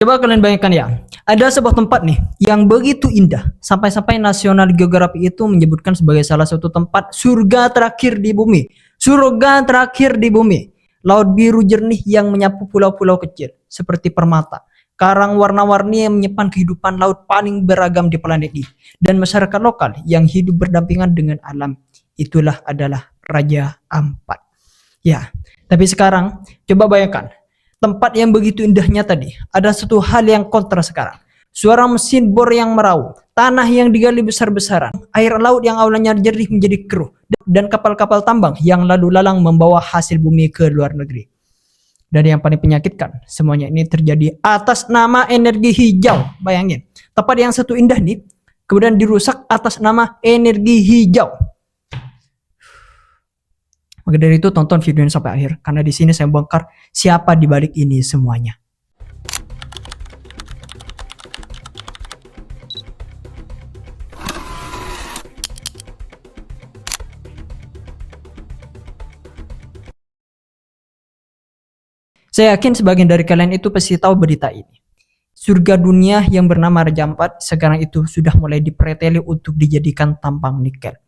Coba kalian bayangkan ya, ada sebuah tempat nih yang begitu indah, sampai-sampai National Geographic itu menyebutkan sebagai salah satu tempat surga terakhir di bumi. Surga terakhir di bumi. Laut biru jernih yang menyapu pulau-pulau kecil, seperti permata. Karang warna-warni yang menyimpan kehidupan laut paling beragam di planet ini. Dan masyarakat lokal yang hidup berdampingan dengan alam. Itulah adalah Raja Ampat. Ya, tapi sekarang coba bayangkan. Tempat yang begitu indahnya tadi, ada satu hal yang kontra sekarang. Suara mesin bor yang meraung, tanah yang digali besar-besaran, air laut yang awalnya jernih menjadi keruh, dan kapal-kapal tambang yang lalu lalang membawa hasil bumi ke luar negeri. Dan yang paling penyakitkan, semuanya ini terjadi atas nama energi hijau. Bayangin, tempat yang satu indah nih, kemudian dirusak atas nama energi hijau. Maka dari itu tonton video ini sampai akhir, karena di sini saya bongkar siapa di balik ini semuanya. Saya yakin sebagian dari kalian itu pasti tahu berita ini. Surga dunia yang bernama Raja Ampat sekarang itu sudah mulai dipreteli untuk dijadikan tambang nikel.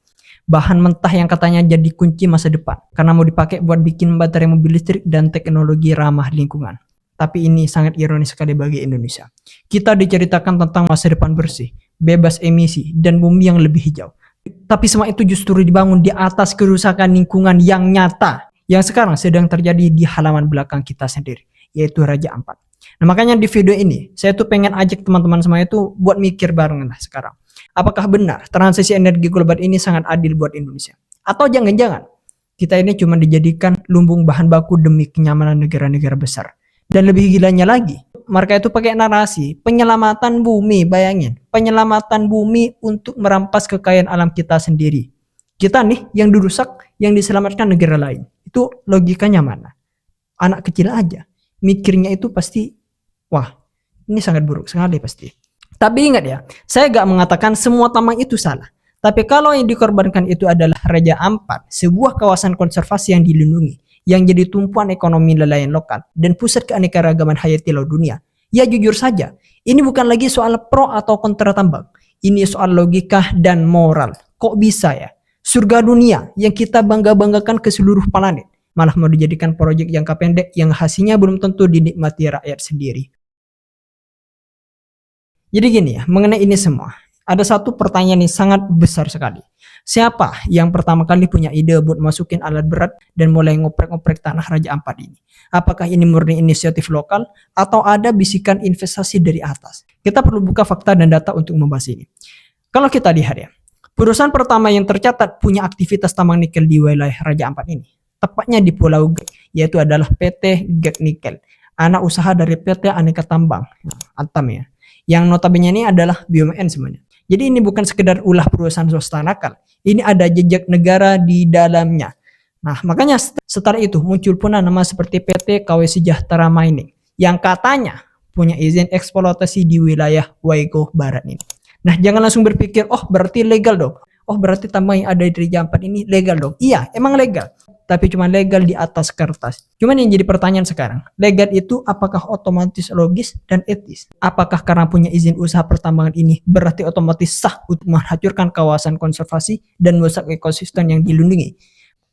Bahan mentah yang katanya jadi kunci masa depan karena mau dipakai buat bikin baterai mobil listrik dan teknologi ramah lingkungan. Tapi ini sangat ironis sekali bagi Indonesia. Kita diceritakan tentang masa depan bersih, bebas emisi, dan bumi yang lebih hijau. Tapi semua itu justru dibangun di atas kerusakan lingkungan yang nyata yang sekarang sedang terjadi di halaman belakang kita sendiri, yaitu Raja Ampat. Nah, makanya di video ini saya tuh pengen ajak teman-teman semua itu buat mikir bareng lah sekarang. Apakah benar transisi energi global ini sangat adil buat Indonesia? Atau jangan-jangan kita ini cuma dijadikan lumbung bahan baku demi kenyamanan negara-negara besar? Dan lebih gilanya lagi, mereka itu pakai narasi penyelamatan bumi. Bayangin, penyelamatan bumi untuk merampas kekayaan alam kita sendiri. Kita nih yang dirusak, yang diselamatkan negara lain. Itu logikanya mana? Anak kecil aja mikirnya itu pasti, wah ini sangat buruk sekali pasti. Tapi ingat ya, saya gak mengatakan semua tambang itu salah. Tapi kalau yang dikorbankan itu adalah Raja Ampat, sebuah kawasan konservasi yang dilindungi, yang jadi tumpuan ekonomi nelayan lokal, dan pusat keanekaragaman hayati laut dunia. Ya jujur saja, ini bukan lagi soal pro atau kontra tambang. Ini soal logika dan moral. Kok bisa ya? Surga dunia yang kita bangga-banggakan ke seluruh planet, malah mau dijadikan proyek jangka pendek yang hasilnya belum tentu dinikmati rakyat sendiri. Jadi gini ya, mengenai ini semua, ada satu pertanyaan yang sangat besar sekali. Siapa yang pertama kali punya ide buat masukin alat berat dan mulai ngoprek-ngoprek tanah Raja Ampat ini? Apakah ini murni inisiatif lokal atau ada bisikan investasi dari atas? Kita perlu buka fakta dan data untuk membahas ini. Kalau kita lihat ya, perusahaan pertama yang tercatat punya aktivitas tambang nikel di wilayah Raja Ampat ini, tepatnya di Pulau G, yaitu adalah PT Gek Nikel, anak usaha dari PT Aneka Tambang, Antam ya. Yang notabene ini adalah BUMN semuanya. Jadi ini bukan sekedar ulah perusahaan swasta nakal. Ini ada jejak negara di dalamnya. Nah, makanya setelah itu muncul pun nama seperti PT KW Sejahtera Mining yang katanya punya izin eksploitasi di wilayah Waigoo Barat ini. Nah, jangan langsung berpikir, oh berarti legal dong. Oh berarti tambang yang ada di Raja Ampat ini legal dong. Iya, emang legal. Tapi cuma legal di atas kertas. Cuman yang jadi pertanyaan sekarang, legal itu apakah otomatis logis dan etis? Apakah karena punya izin usaha pertambangan ini berarti otomatis sah untuk menghancurkan kawasan konservasi dan merusak ekosistem yang dilindungi?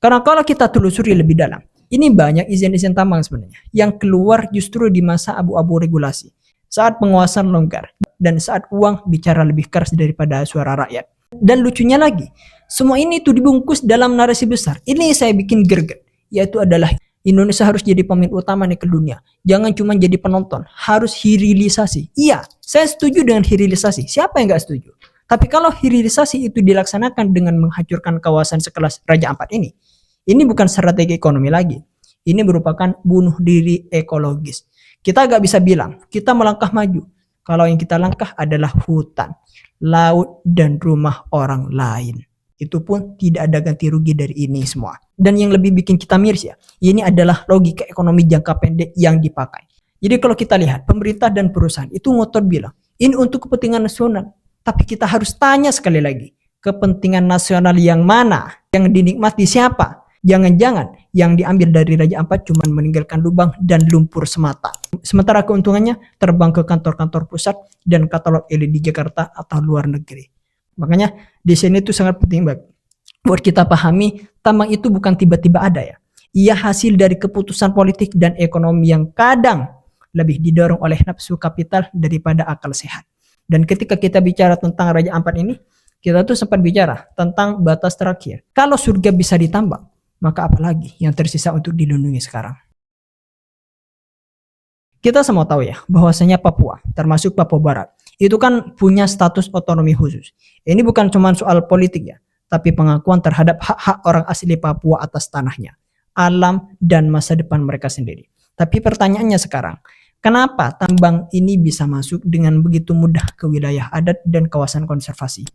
Karena kalau kita telusuri lebih dalam, ini banyak izin-izin tambang sebenarnya yang keluar justru di masa abu-abu regulasi, saat penguasaan longgar, dan saat uang bicara lebih keras daripada suara rakyat. Dan lucunya lagi, semua ini tuh dibungkus dalam narasi besar. Ini saya bikin greget, yaitu adalah Indonesia harus jadi pemain utama nih ke dunia. Jangan cuma jadi penonton, harus hilirisasi. Iya, saya setuju dengan hilirisasi. Siapa yang nggak setuju? Tapi kalau hilirisasi itu dilaksanakan dengan menghancurkan kawasan sekelas Raja Ampat ini bukan strategi ekonomi lagi. Ini merupakan bunuh diri ekologis. Kita nggak bisa bilang kita melangkah maju kalau yang kita langkah adalah hutan, laut, dan rumah orang lain. Itu pun tidak ada ganti rugi dari ini semua. Dan yang lebih bikin kita miris ya, ini adalah logika ekonomi jangka pendek yang dipakai. Jadi kalau kita lihat, pemerintah dan perusahaan itu ngotot bilang, ini untuk kepentingan nasional. Tapi kita harus tanya sekali lagi, kepentingan nasional yang mana? Yang dinikmati siapa? Jangan-jangan yang diambil dari Raja Ampat cuma meninggalkan lubang dan lumpur semata. Sementara keuntungannya terbang ke kantor-kantor pusat dan katalog elit di Jakarta atau luar negeri. Makanya di sini itu sangat penting buat kita pahami, tambang itu bukan tiba-tiba ada ya. Ia hasil dari keputusan politik dan ekonomi yang kadang lebih didorong oleh nafsu kapital daripada akal sehat. Dan ketika kita bicara tentang Raja Ampat ini, kita tuh sempat bicara tentang batas terakhir. Kalau surga bisa ditambang, maka apalagi yang tersisa untuk dilindungi sekarang. Kita semua tahu ya, bahwasanya Papua, termasuk Papua Barat, itu kan punya status otonomi khusus. Ini bukan cuma soal politik ya, tapi pengakuan terhadap hak-hak orang asli Papua atas tanahnya, alam, dan masa depan mereka sendiri. Tapi pertanyaannya sekarang, kenapa tambang ini bisa masuk dengan begitu mudah ke wilayah adat dan kawasan konservasi?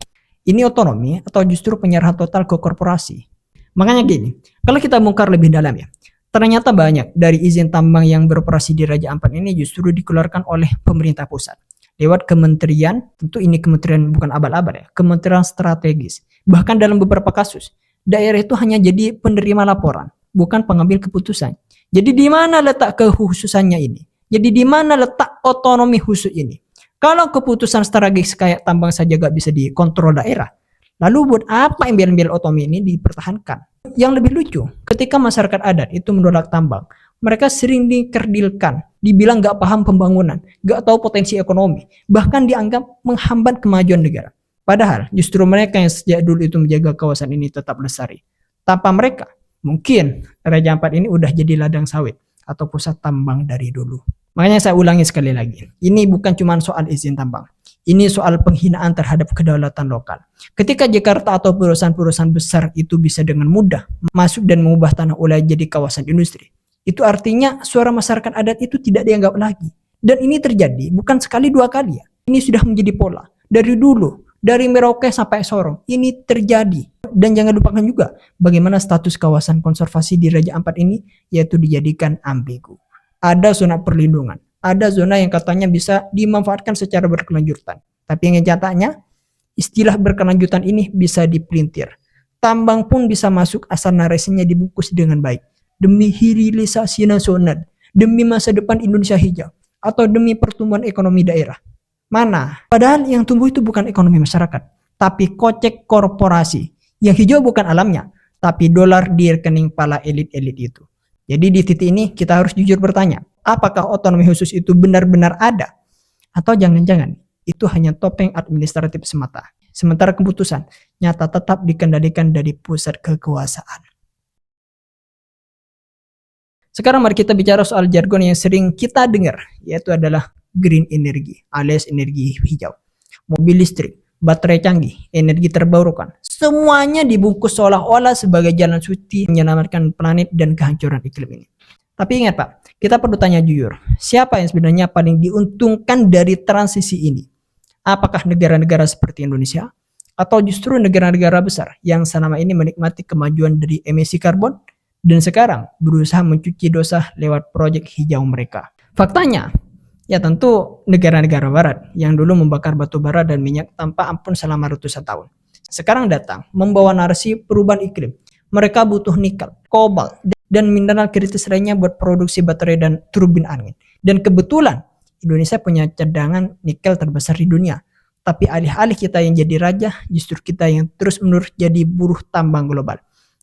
Ini otonomi atau justru penyerahan total ke korporasi? Makanya gini, kalau kita bongkar lebih dalam ya, ternyata banyak dari izin tambang yang beroperasi di Raja Ampat ini justru dikeluarkan oleh pemerintah pusat. Lewat kementerian, tentu ini kementerian bukan abal-abal ya, kementerian strategis. Bahkan dalam beberapa kasus, daerah itu hanya jadi penerima laporan, bukan pengambil keputusan. Jadi di mana letak kekhususannya ini? Jadi di mana letak otonomi khusus ini? Kalau keputusan strategis kayak tambang saja gak bisa dikontrol daerah, lalu buat apa embel-embel otonomi ini dipertahankan? Yang lebih lucu, ketika masyarakat adat itu menolak tambang, mereka sering dikerdilkan, dibilang gak paham pembangunan, gak tahu potensi ekonomi, bahkan dianggap menghambat kemajuan negara. Padahal justru mereka yang sejak dulu itu menjaga kawasan ini tetap lestari. Tanpa mereka, mungkin Raja Ampat ini udah jadi ladang sawit atau pusat tambang dari dulu. Makanya saya ulangi sekali lagi, ini bukan cuma soal izin tambang. Ini soal penghinaan terhadap kedaulatan lokal. Ketika Jakarta atau perusahaan-perusahaan besar itu bisa dengan mudah masuk dan mengubah tanah oleh jadi kawasan industri, itu artinya suara masyarakat adat itu tidak dianggap lagi. Dan ini terjadi bukan sekali dua kali ya. Ini sudah menjadi pola. Dari dulu, dari Merauke sampai Sorong, ini terjadi. Dan jangan lupakan juga bagaimana status kawasan konservasi di Raja Ampat ini, yaitu dijadikan ambigu. Ada zona perlindungan, ada zona yang katanya bisa dimanfaatkan secara berkelanjutan. Tapi yang nyatanya, istilah berkelanjutan ini bisa dipelintir. Tambang pun bisa masuk asal narasinya dibungkus dengan baik. Demi hilirisasi nasional, demi masa depan Indonesia hijau, atau demi pertumbuhan ekonomi daerah. Mana? Padahal yang tumbuh itu bukan ekonomi masyarakat, tapi kocek korporasi. Yang hijau bukan alamnya, tapi dolar di rekening pala elit-elit itu. Jadi di titik ini kita harus jujur bertanya, apakah otonomi khusus itu benar-benar ada? Atau jangan-jangan itu hanya topeng administratif semata. Sementara keputusan nyata tetap dikendalikan dari pusat kekuasaan. Sekarang mari kita bicara soal jargon yang sering kita dengar, yaitu adalah green energy alias energi hijau. Mobil listrik, baterai canggih, energi terbarukan, semuanya dibungkus seolah-olah sebagai jalan suci menyelamatkan planet dan kehancuran iklim ini. Tapi ingat Pak, kita perlu tanya jujur, siapa yang sebenarnya paling diuntungkan dari transisi ini? Apakah negara-negara seperti Indonesia? Atau justru negara-negara besar yang selama ini menikmati kemajuan dari emisi karbon dan sekarang berusaha mencuci dosa lewat proyek hijau mereka? Faktanya, ya tentu negara-negara barat yang dulu membakar batu bara dan minyak tanpa ampun selama ratusan tahun. Sekarang datang membawa narasi perubahan iklim. Mereka butuh nikel, kobalt, dan mineral kritis lainnya buat produksi baterai dan turbin angin. Dan kebetulan Indonesia punya cadangan nikel terbesar di dunia. Tapi alih-alih kita yang jadi raja, justru kita yang terus-menerus jadi buruh tambang global.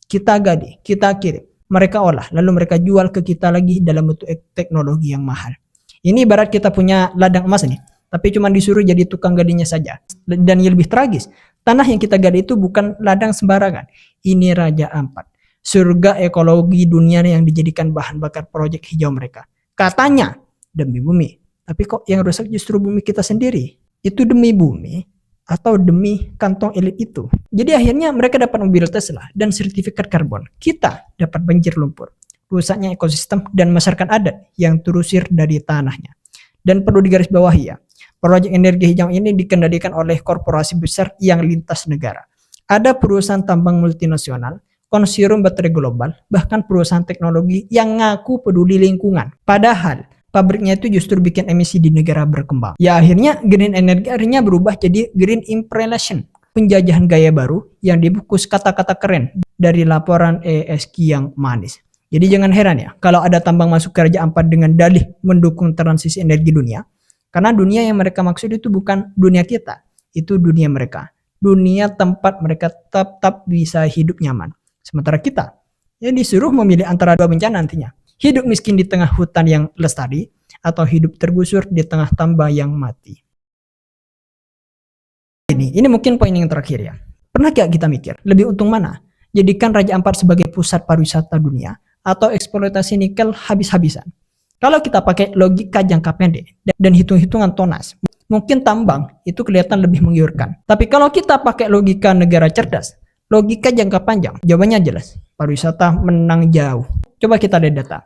Kita gade, kita kirim, mereka olah, lalu mereka jual ke kita lagi dalam bentuk teknologi yang mahal. Ini ibarat kita punya ladang emas nih, tapi cuma disuruh jadi tukang gadenya saja. Dan yang lebih tragis, tanah yang kita gade itu bukan ladang sembarangan. Ini Raja Ampat, surga ekologi dunia yang dijadikan bahan bakar proyek hijau mereka. Katanya demi bumi, tapi kok yang rusak justru bumi kita sendiri. Itu demi bumi atau demi kantong elit itu. Jadi akhirnya mereka dapat mobil Tesla dan sertifikat karbon. Kita dapat banjir lumpur, rusaknya ekosistem dan masyarakat adat yang terusir dari tanahnya. Dan perlu digarisbawahi ya, proyek energi hijau ini dikendalikan oleh korporasi besar yang lintas negara. Ada perusahaan tambang multinasional, konsorsium baterai global, bahkan perusahaan teknologi yang ngaku peduli lingkungan. Padahal pabriknya itu justru bikin emisi di negara berkembang. Ya akhirnya green energy akhirnya berubah jadi green imperialism, penjajahan gaya baru yang dibungkus kata-kata keren dari laporan ESG yang manis. Jadi jangan heran ya kalau ada tambang masuk ke Raja Ampat dengan dalih mendukung transisi energi dunia. Karena dunia yang mereka maksud itu bukan dunia kita, itu dunia mereka. Dunia tempat mereka tetap bisa hidup nyaman. Sementara kita ya disuruh memilih antara dua bencana nantinya. Hidup miskin di tengah hutan yang lestari atau hidup tergusur di tengah tambang yang mati. Ini mungkin poin yang terakhir ya. Pernah gak kita mikir, lebih untung mana? Jadikan Raja Ampat sebagai pusat pariwisata dunia atau eksploitasi nikel habis-habisan? Kalau kita pakai logika jangka pendek dan hitung-hitungan tonas, mungkin tambang itu kelihatan lebih menggiurkan. Tapi kalau kita pakai logika negara cerdas, logika jangka panjang, jawabannya jelas. Pariwisata menang jauh. Coba kita lihat data.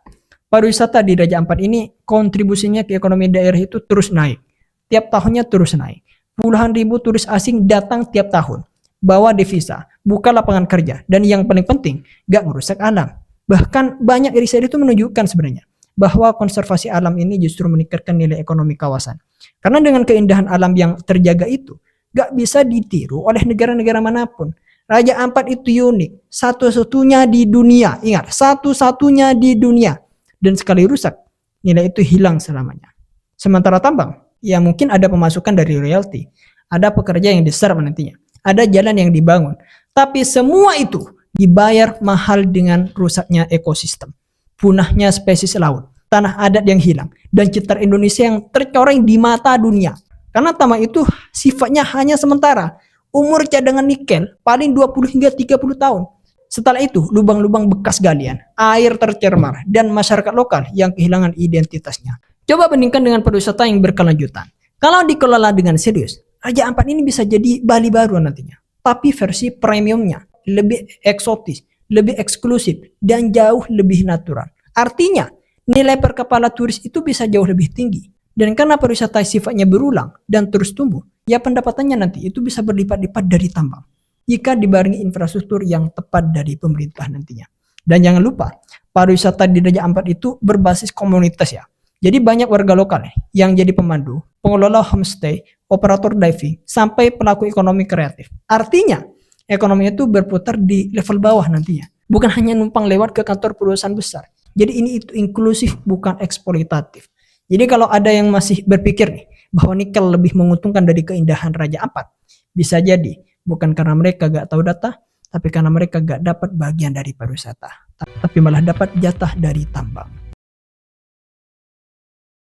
Pariwisata di Raja Ampat ini kontribusinya ke ekonomi daerah itu terus naik. Tiap tahunnya terus naik. Puluhan ribu turis asing datang tiap tahun. Bawa devisa, buka lapangan kerja. Dan yang paling penting, gak merusak alam. Bahkan banyak riset itu menunjukkan sebenarnya bahwa konservasi alam ini justru meningkatkan nilai ekonomi kawasan. Karena dengan keindahan alam yang terjaga itu, gak bisa ditiru oleh negara-negara manapun. Raja Ampat itu unik, satu-satunya di dunia. Ingat, satu-satunya di dunia. Dan sekali rusak, nilai itu hilang selamanya. Sementara tambang, ya mungkin ada pemasukan dari royalti, ada pekerja yang diserap nantinya, ada jalan yang dibangun. Tapi semua itu dibayar mahal dengan rusaknya ekosistem, punahnya spesies laut, tanah adat yang hilang, dan citra Indonesia yang tercoreng di mata dunia. Karena tambang itu sifatnya hanya sementara. Umur cadangan nikel paling 20 hingga 30 tahun. Setelah itu, lubang-lubang bekas galian, air tercemar, dan masyarakat lokal yang kehilangan identitasnya. Coba bandingkan dengan pariwisata yang berkelanjutan. Kalau dikelola dengan serius, Raja Ampat ini bisa jadi Bali baru nantinya. Tapi versi premiumnya lebih eksotis, lebih eksklusif, dan jauh lebih natural. Artinya, nilai per kepala turis itu bisa jauh lebih tinggi. Dan karena pariwisata sifatnya berulang dan terus tumbuh, ya pendapatannya nanti itu bisa berlipat-lipat dari tambang. Jika dibarengi infrastruktur yang tepat dari pemerintah nantinya. Dan jangan lupa, pariwisata di Raja Ampat itu berbasis komunitas ya. Jadi banyak warga lokal yang jadi pemandu, pengelola homestay, operator diving, sampai pelaku ekonomi kreatif. Artinya, ekonomi itu berputar di level bawah nantinya. Bukan hanya numpang lewat ke kantor perusahaan besar. Jadi ini itu inklusif, bukan eksploitatif. Jadi kalau ada yang masih berpikir nih, bahwa nikel lebih menguntungkan dari keindahan Raja Ampat, bisa jadi bukan karena mereka gak tahu data, tapi karena mereka gak dapat bagian dari pariwisata, tapi malah dapat jatah dari tambang.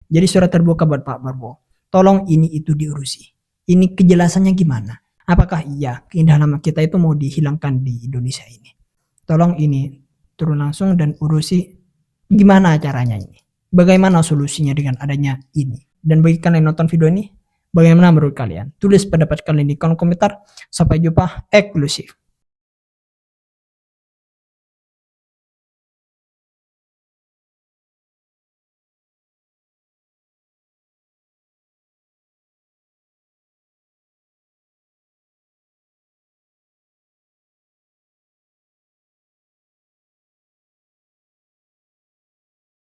Jadi surat terbuka buat Pak Prabowo, tolong ini itu diurusi. Ini kejelasannya gimana? Apakah iya keindahan alam kita itu mau dihilangkan di Indonesia ini? Tolong ini turun langsung dan urusi gimana caranya ini. Bagaimana solusinya dengan adanya ini? Dan bagi kalian yang nonton video ini, bagaimana menurut kalian? Tulis pendapat kalian di kolom komentar. Sampai jumpa eksklusif.